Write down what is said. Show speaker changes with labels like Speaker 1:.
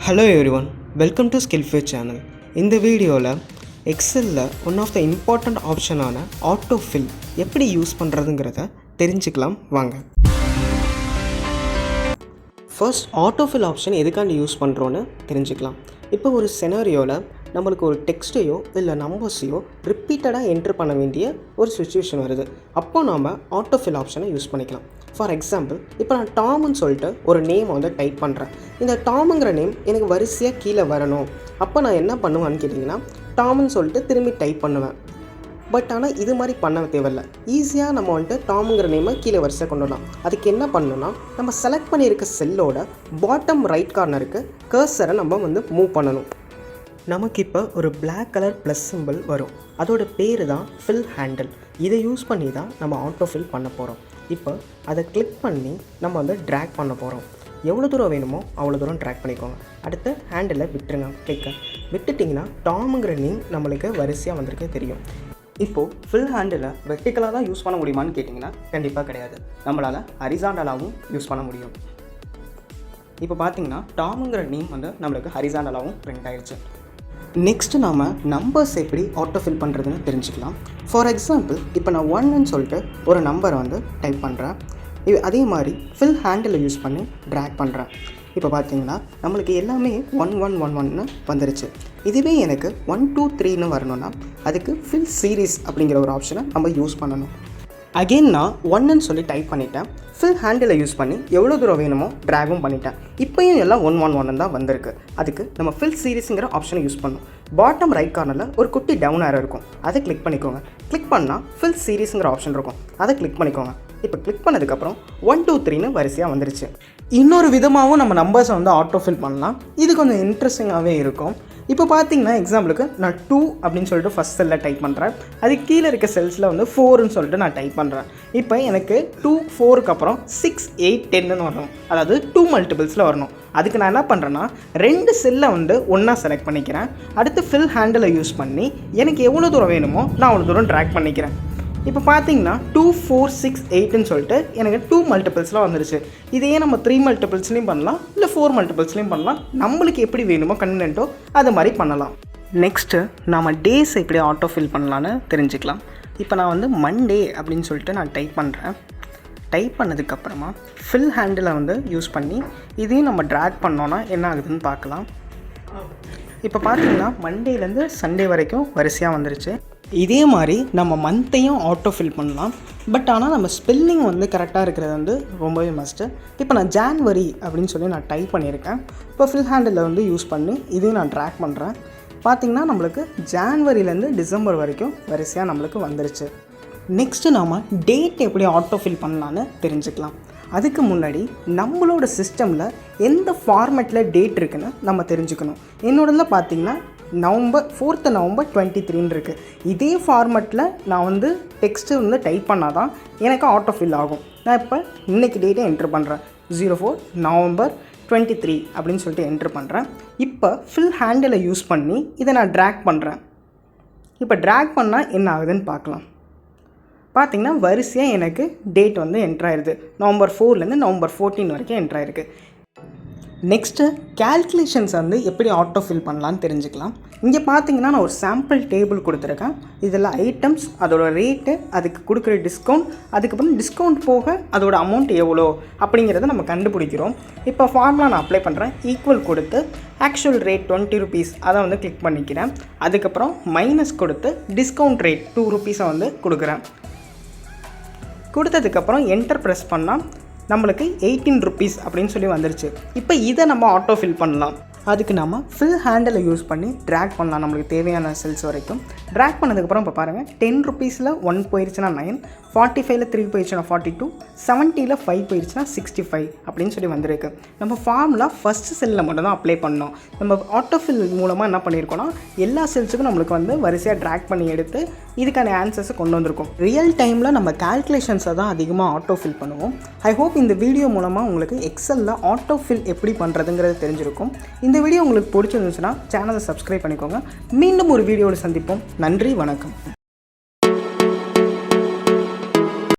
Speaker 1: Hello everyone, welcome to Skillful channel. In the video Excel one of the important option ஆன Autofill எப்படி use பண்றதுங்கறத தெரிஞ்சுக்கலாம் வாங்க. First Autofill option எதுக்காண்டி use பண்றோம்னு தெரிஞ்சுக்கலாம். இப்போ ஒரு சினாரியோல நம்மளுக்கு ஒரு டெக்ஸ்டையோ இல்லை நம்பர்ஸையோ ரிப்பீட்டடாக என்ட்ரு பண்ண வேண்டிய ஒரு சிச்சுவேஷன் வருது. அப்போ நாம் ஆட்டோஃபில் ஆப்ஷனை யூஸ் பண்ணிக்கலாம். ஃபார் எக்ஸாம்பிள், இப்போ நான் டாம்னு சொல்லிட்டு ஒரு நேம் வந்து டைப் பண்ணுறேன். இந்த டாமுங்கிற நேம் எனக்கு வரிசையாக கீழே வரணும். அப்போ நான் என்ன பண்ணுவேன்னு கேட்டிங்கன்னா, டாம்னு சொல்லிட்டு திரும்பி டைப் பண்ணுவேன். பட் ஆனால் இது மாதிரி பண்ண தேவையில்லை. ஈஸியாக நம்ம வந்துட்டு டாமுங்கிற நேமை கீழே வரிசையாக கொண்டு வரலாம். அதுக்கு என்ன பண்ணணும்னா, நம்ம செலக்ட் பண்ணியிருக்க செல்லோட பாட்டம் ரைட் கார்னருக்கு கர்சரை நம்ம வந்து மூவ் பண்ணணும். நமக்கு இப்போ ஒரு பிளாக் கலர் ப்ளஸ் சிம்பிள் வரும். அதோட பேர் தான் ஃபில் ஹேண்டில். இதை யூஸ் பண்ணி தான் நம்ம ஆட்டோஃபில் பண்ண போகிறோம். இப்போ அதை கிளிக் பண்ணி நம்ம வந்து ட்ராக் பண்ண போகிறோம். எவ்வளோ தூரம் வேணுமோ அவ்வளோ தூரம் ட்ராக் பண்ணிக்கோங்க. அடுத்து ஹேண்டிலை விட்டுருங்க. கிளிக்கை விட்டுட்டிங்கன்னா டாமுங்கிற நேம் நம்மளுக்கு வரிசையாக வந்திருக்கே தெரியும். இப்போது ஃபில் ஹேண்டில் வெர்டிக்கலாக தான் யூஸ் பண்ண முடியுமான்னு கேட்டிங்கன்னா கண்டிப்பாக கிடையாது. நம்மளால் ஹரிசாண்டலாகவும் யூஸ் பண்ண முடியும். இப்போ பார்த்தீங்கன்னா டாமுங்கிற நேம் வந்து நம்மளுக்கு ஹரிசாண்டலாகவும் பிரிண்ட் ஆகிடுச்சு. நெக்ஸ்ட்டு நாம் நம்பர்ஸ் எப்படி ஆட்டோஃபில் பண்ணுறதுன்னு தெரிஞ்சுக்கலாம். ஃபார் எக்ஸாம்பிள், இப்போ நான் 1ன்னு சொல்லிட்டு ஒரு நம்பரை வந்து டைப் பண்ணுறேன். அதே மாதிரி ஃபில் ஹேண்டில் யூஸ் பண்ணி ட்ராக் பண்ணுறேன். இப்போ பார்த்தீங்கன்னா நம்மளுக்கு எல்லாமே 1111ன்னு வந்துருச்சு. இதுவே எனக்கு 123ன்னு வரணும்னா அதுக்கு ஃபில் சீரீஸ் அப்படிங்கிற ஒரு ஆப்ஷனை நம்ம யூஸ் பண்ணணும். அகெயின் நான் 1ன்னு சொல்லி டைப் பண்ணிட்டேன். ஃபில் ஹேண்டில் யூஸ் பண்ணி எவ்வளோ தூரம் வேணுமோ ட்ராகும் பண்ணிட்டேன். இப்போயும் எல்லாம் 111 தான் வந்திருக்கு. அதுக்கு நம்ம ஃபில் சீரீஸுங்கிற ஆப்ஷனை யூஸ் பண்ணணும். பாட்டம் ரைட் கார்னரில் ஒரு குட்டி டவுன் ஆரோ இருக்கும். அதை கிளிக் பண்ணிக்கோங்க. கிளிக் பண்ணால் ஃபில் சீரீஸுங்கிற ஆப்ஷன் இருக்கும். அதை கிளிக் பண்ணிக்கோங்க. இப்போ கிளிக் பண்ணதுக்கப்புறம் 123ன்னு வரிசையாக வந்துருச்சு. இன்னொரு விதமாகவும் நம்ம நம்பர்ஸை வந்து ஆட்டோஃபில் பண்ணலாம். இது கொஞ்சம் இன்ட்ரெஸ்டிங்காகவே இருக்கும். இப்போ பார்த்தீங்கன்னா எக்ஸாம்பிளுக்கு நான் 2 அப்படின்னு சொல்லிட்டு ஃபஸ்ட் செல்லில் டைப் பண்ணுறேன். அதுக்கு கீழே இருக்க செல்ஸில் வந்து 4ன்னு சொல்லிட்டு நான் டைப் பண்ணுறேன். இப்போ எனக்கு 2 4க்கு அப்புறம் 6 8 10ன்னு வரணும். அதாவது 2 மல்டிபிள்ஸில் வரணும். அதுக்கு நான் என்ன பண்ணுறேன்னா 2 செல்லை வந்து ஒன்றா செலக்ட் பண்ணிக்கிறேன். அடுத்து ஃபில் ஹேண்டிலை யூஸ் பண்ணி எனக்கு எவ்வளோ தூரம் வேணுமோ நான் அவ்வளோ தூரம் ட்ராக் பண்ணிக்கிறேன். இப்போ பார்த்தீங்கன்னா 2 4 6 8ன்னு சொல்லிட்டு எனக்கு 2 மல்டிபிள்ஸில் வந்துருச்சு. இதையே நம்ம 3 மல்டிபிள்ஸ்லையும் பண்ணலாம், இல்லை 4 மல்டிபிள்ஸ்லையும் பண்ணலாம். நம்மளுக்கு எப்படி வேணுமோ கன்வீனியன்ட்டோ அது மாதிரி பண்ணலாம். நெக்ஸ்ட்டு நம்ம டேஸ் எப்படி ஆட்டோஃபில் பண்ணலான்னு தெரிஞ்சுக்கலாம். இப்போ நான் வந்து மண்டே அப்படின்னு சொல்லிட்டு நான் டைப் பண்ணுறேன். டைப் பண்ணதுக்கப்புறமா ஃபில் ஹேண்டிலை வந்து யூஸ் பண்ணி இதையும் நம்ம ட்ராக் பண்ணோன்னா என்ன ஆகுதுன்னு பார்க்கலாம். இப்போ பார்த்தீங்கன்னா மண்டேலேருந்து சண்டே வரைக்கும் வரிசையாக வந்துருச்சு. இதே மாதிரி நம்ம மந்த்தையும் ஆட்டோஃபில் பண்ணலாம். பட் ஆனால் நம்ம ஸ்பெல்லிங் வந்து கரெக்டாக இருக்கிறது வந்து ரொம்பவே மஸ்ட்டு. இப்போ நான் ஜான்வரி அப்படின்னு சொல்லி நான் டைப் பண்ணியிருக்கேன். இப்போ ஃபில் ஹேண்டில் வந்து யூஸ் பண்ணி இதையும் நான் ட்ராக் பண்ணுறேன். பார்த்திங்கன்னா நம்மளுக்கு ஜான்வரியிலேருந்து டிசம்பர் வரைக்கும் வரிசையாக நம்மளுக்கு வந்துருச்சு. நெக்ஸ்ட்டு நாம் டேட் எப்படி ஆட்டோஃபில் பண்ணலான்னு தெரிஞ்சுக்கலாம். அதுக்கு முன்னாடி நம்மளோட சிஸ்டமில் எந்த ஃபார்மேட்டில் டேட் இருக்குன்னு நம்ம தெரிஞ்சுக்கணும். என்னோடதில் பார்த்திங்கன்னா நவம்பர் 4th நவம்பர் 23ன்னு இருக்குது. இதே ஃபார்மேட்டில் நான் வந்து டெக்ஸ்ட்டு வந்து டைப் பண்ணால் தான் எனக்கு ஆட்டோஃபில் ஆகும். நான் இப்போ இன்றைக்கி டேட்டை என்ட்ரு பண்ணுறேன். 04 நவம்பர் 23 அப்படின்னு சொல்லிட்டு என்ட்ரு பண்ணுறேன். இப்போ ஃபில் ஹேண்டிலை யூஸ் பண்ணி இதை நான் ட்ராக் பண்ணுறேன். இப்போ ட்ராக் பண்ணால் என்ன ஆகுதுன்னு பார்க்கலாம். பார்த்திங்கன்னா வரிசையாக எனக்கு டேட் வந்து என்ட்ராயிருது. நவம்பர் 4லேருந்து நவம்பர் 14 வரைக்கும் என்ட்ராயிருக்கு. நெக்ஸ்ட்டு கேல்குலேஷன்ஸ் வந்து எப்படி ஆட்டோஃபில் பண்ணலான்னு தெரிஞ்சுக்கலாம். இங்கே பார்த்தீங்கன்னா நான் ஒரு சாம்பிள் டேபிள் கொடுத்துருக்கேன். இதில் ஐட்டம்ஸ், அதோட ரேட்டு, அதுக்கு கொடுக்குற டிஸ்கவுண்ட், அதுக்கப்புறம் டிஸ்கவுண்ட் போக அதோட அமௌண்ட் எவ்வளோ அப்படிங்கிறத நம்ம கண்டுபிடிக்கிறோம். இப்போ ஃபார்முலா நான் அப்ளை பண்ணுறேன். ஈக்குவல் கொடுத்து ஆக்சுவல் ரேட் 20 rupees அதை வந்து கிளிக் பண்ணிக்கிறேன். அதுக்கப்புறம் மைனஸ் கொடுத்து டிஸ்கவுண்ட் ரேட் 2 rupees வந்து கொடுக்குறேன். கொடுத்ததுக்கப்புறம் என்டர் ப்ரெஸ் பண்ணால் நம்மளுக்கு 18 rupees அப்படின்னு சொல்லி வந்துருச்சு. இப்போ இதை நம்ம ஆட்டோஃபில் பண்ணலாம். அதுக்கு நம்ம ஃபில் ஹேண்டில் யூஸ் பண்ணி ட்ராக் பண்ணலாம் நம்மளுக்கு தேவையான செல்ஸ் வரைக்கும். ட்ராக் பண்ணதுக்கப்புறம் இப்போ பாருங்கள், 10 rupeesல 1 போயிடுச்சுன்னா 9, 45ல் 3 போயிடுச்சுன்னா 42, 70ல் 5 போயிடுச்சுன்னா 65 அப்படின்னு சொல்லி வந்திருக்கு. நம்ம ஃபார்முலா ஃபஸ்ட்டு செல்லில் மட்டும் தான் அப்ளை பண்ணோம். நம்ம ஆட்டோஃபில் மூலமாக என்ன பண்ணியிருக்கோன்னா எல்லா செல்ஸுக்கும் நம்மளுக்கு வந்து வரிசையாக ட்ராக் பண்ணி எடுத்து இதுக்கான ஆன்சர்ஸை கொண்டு வந்திருக்கோம். ரியல் டைமில் நம்ம கால்குலேஷன்ஸை தான் அதிகமாக ஆட்டோஃபில் பண்ணுவோம். ஐ ஹோப் இந்த வீடியோ மூலமாக உங்களுக்கு எக்ஸலில் ஆட்டோஃபில் எப்படி பண்ணுறதுங்கிறது தெரிஞ்சிருக்கும். இந்த வீடியோ உங்களுக்கு பிடிச்சிருந்துச்சுன்னா சேனலை சப்ஸ்கிரைப் பண்ணிக்கோங்க. மீண்டும் ஒரு வீடியோவில் சந்திப்போம். நன்றி, வணக்கம்.